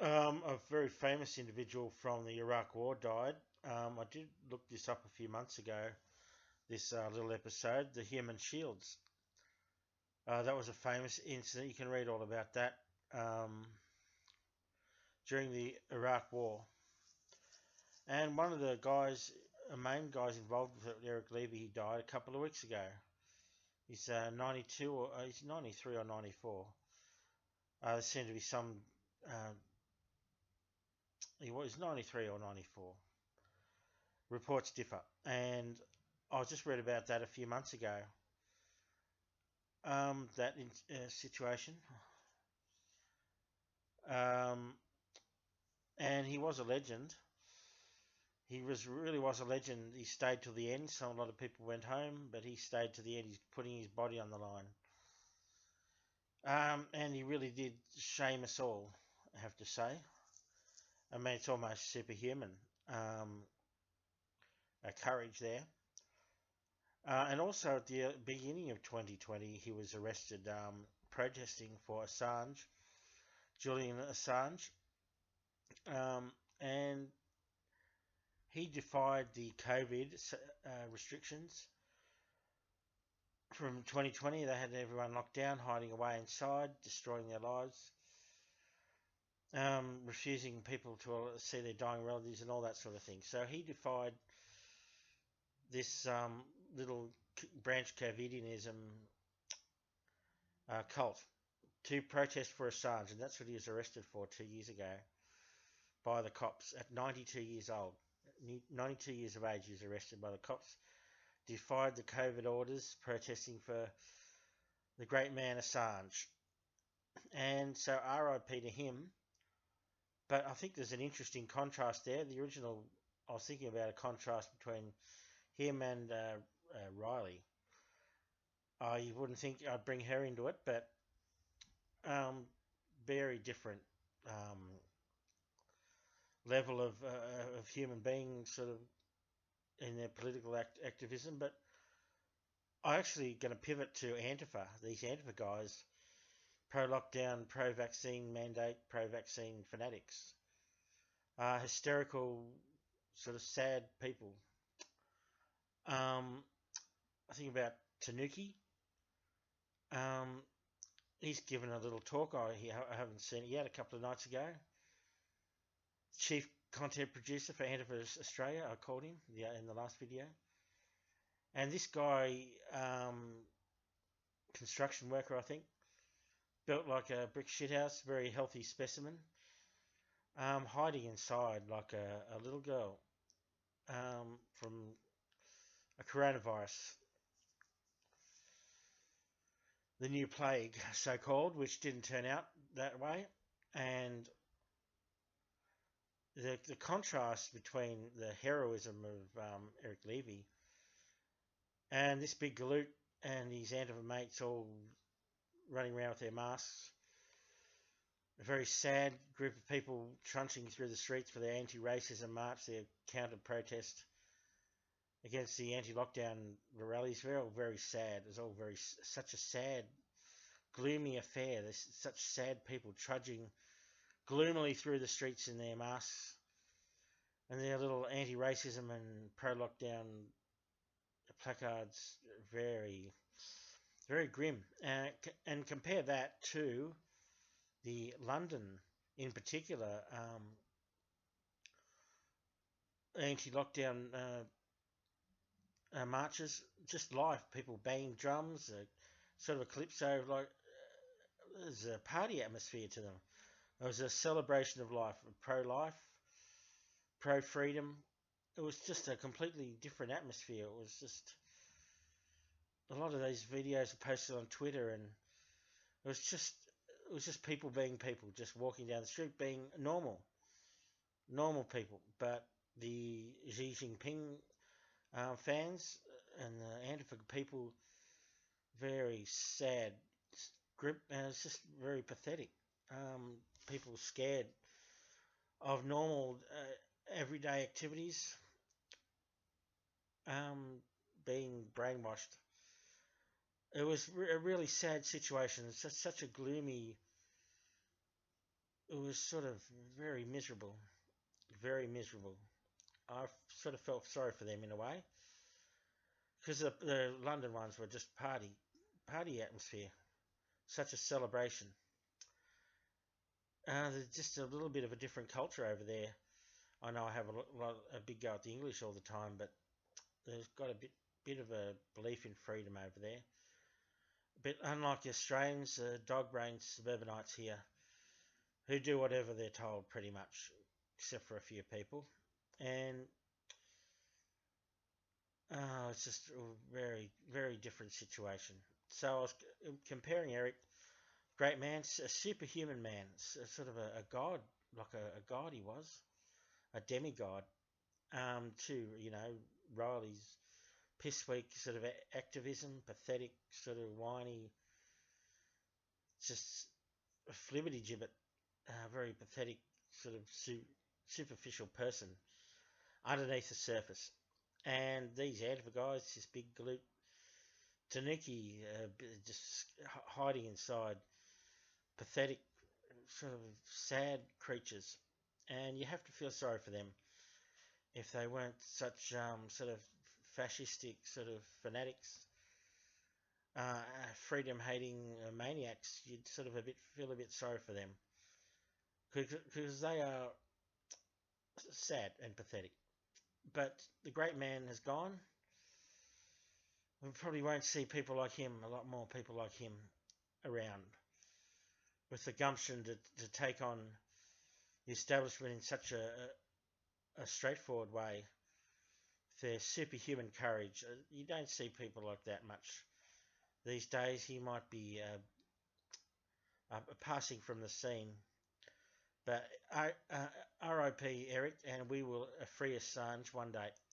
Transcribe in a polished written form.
A very famous individual from the Iraq War died. I did look this up a few months ago, this little episode, the Human Shields. That was a famous incident. You can read all about that during the Iraq War. And one of the guys, main guys involved with it, Eric Levy, he died a couple of weeks ago. He's 92 or he's 93 or 94. There seemed to be some. He was 93 or 94. Reports differ, and I just read about that a few months ago. That situation, and he was a legend. He really was a legend. He stayed till the end. So a lot of people went home, but he stayed to the end. He's putting his body on the line, and he really did shame us all, I have to say. I mean, it's almost superhuman. Courage there. And also at the beginning of 2020, he was arrested protesting for Assange, Julian Assange, and he defied the COVID restrictions from 2020. They had everyone locked down, hiding away inside, destroying their lives, refusing people to see their dying relatives and all that sort of thing. So he defied this little branch Covidianism cult to protest for Assange, and that's what he was arrested for 2 years ago by the cops at 92 years old. 92 years of age, he was arrested by the cops, defied the COVID orders, protesting for the great man Assange. And so RIP to him. But I think there's an interesting contrast there. The original, I was thinking about a contrast between him and Riley. You wouldn't think I'd bring her into it, but very different level of human being, sort of in their political activism. But I'm actually going to pivot to Antifa. These Antifa guys, pro-lockdown, pro-vaccine mandate, pro-vaccine fanatics, hysterical, sort of sad people. I think about Tanuki. He's given a little talk. I haven't seen it yet. A couple of nights ago. Chief content producer for Antifa Australia. I called him in the last video. And this guy, construction worker, I think, built like a brick shithouse. Very healthy specimen. Hiding inside like a little girl from a coronavirus, the new plague, so-called, which didn't turn out that way. And the contrast between the heroism of Eric Levy and this big galoot and his Antifa mates all running around with their masks. A very sad group of people trunching through the streets for their anti-racism march, their counter-protest against the anti-lockdown rallies. Very, very sad. It's all such a sad, gloomy affair. There's such sad people trudging gloomily through the streets in their masks and their little anti-racism and pro-lockdown placards. Very, very grim. And compare that to the London, in particular, anti-lockdown marches, just life, people banging drums, sort of a calypso, like there's a party atmosphere to them. It was a celebration of life, pro-life, pro-freedom. It was just a completely different atmosphere. It was just, a lot of these videos are posted on Twitter, and it was just people being people, just walking down the street, being normal people. But the Xi Jinping fans and the Antifa people, very sad grip, and it's just very pathetic. People scared of normal everyday activities, being brainwashed. It was a really sad situation. It's just such a gloomy it was sort of very miserable, very miserable. I sort of felt sorry for them in a way because the London ones were just party atmosphere, such a celebration. There's just a little bit of a different culture over there. I know I have a big go at the English all the time, but there's got a bit of a belief in freedom over there. But unlike the Australians, dog brained suburbanites here, who do whatever they're told pretty much, except for a few people. And it's just a very, very different situation. So I was comparing Eric, great man, a superhuman man, sort of a god, like a god he was, a demigod, to, Riley's piss weak sort of activism, pathetic, sort of whiny, just a flibbity gibbet, very pathetic, sort of superficial person underneath the surface. And these Antifa guys, this big galoot Tanuki, just hiding inside, pathetic, sort of sad creatures. And you have to feel sorry for them if they weren't such sort of fascistic sort of fanatics, freedom-hating maniacs. You'd sort of feel a bit sorry for them because they are sad and pathetic. But the great man has gone. We probably won't see people like him, a lot more people like him around with the gumption to take on the establishment in such a straightforward way. Their superhuman courage. You don't see people like that much these days. He might be passing from the scene. But RIP Eric, and we will free Assange one day.